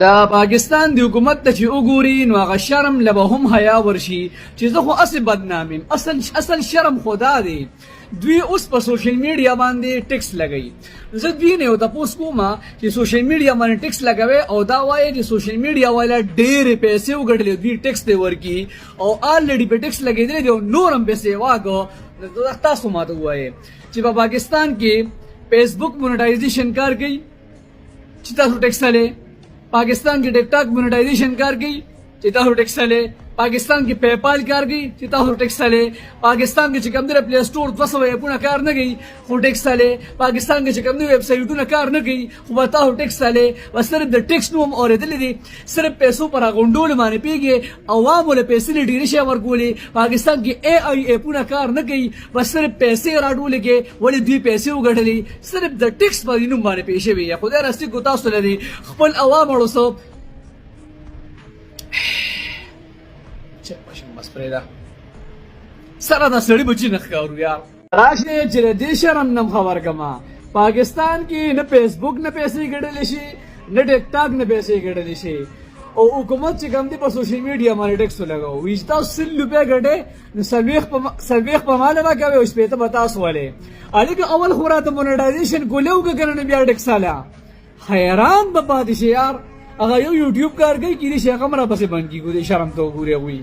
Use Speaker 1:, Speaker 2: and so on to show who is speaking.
Speaker 1: دا پاکستان دی حکومت ته چې وګوري نو هغه شرم له به هم حیا ورشي چې زه خو اصل بدنام یم. اصل شرم خدا دی. دوی اوس په سوشل میډیا باندې ټیکس لګوي. زه دوی نه یو تپوس کوم چې سوشل میډیا باندې ټیکس لګوي او دا وایي چې سوشل میډیا والا ډېرې پیسې وګټلې دوی ټیکس دی ورکي او آلریډي په ټیکس لګېدلی دی او نور هم پیسې واګو. تاسو ماته ووایئ چې په پاکستان کې فیسبوک مونیټایزیشن کار کوي چې تاسو ټیکس لې. پاکستان کې ټک ټاک مونیټایزیشن کار کوي چې تاسو ټیکس لې. پاکستان کې پے پال کار کوي چې تاسو ټیکس لې. پاکستان کې چې کوم دی پلی سٹور 200 اپونه کار نه کوي خو ټیکس لې. پاکستان کې چې کوم دی ویب سایټونه کار نه کوي خو تاسو ټیکس لې. بس صرف د ټیکس نوم اورېدلې دي صرف پیسو پر غونډول باندې پیږي عوامو له پیسې ډېرې شي ورکولې. پاکستان کې اے آی اپونه کار نه کوي بس صرف پیسې راډولې کې ولې دوی پیسې وګټلې صرف د ټیکس په نوم باندې پیښې وي. خدای راستي کو تاسو لري خپل عوام ورسو سره دا سړی بچی نه ښکارو یار. راشه چې د دې شرم نه خبر کما پاکستان کې نه فیسبوک نه پیسې ګټلی شي نه ټک ټاک نه پیسې ګټلی شي او حکومت چې کوم دی په سوشل میډیا باندې ټیکس ولګوي. وایي چې تاسو 100 روپۍ ګټئ نو څلوېښت په ما نه راکوئ او شپېته به تاسو ولئ. هلکه اول خو راته مونیټایزیشن کولی وکړه که نه بیا ټیکس والا حیران به پاتې شي یار. هغه یو یوټیوب کار کوي کېدای شي هغه هم راپسې بند کړي. ګورې شرم ته وګورې هغوی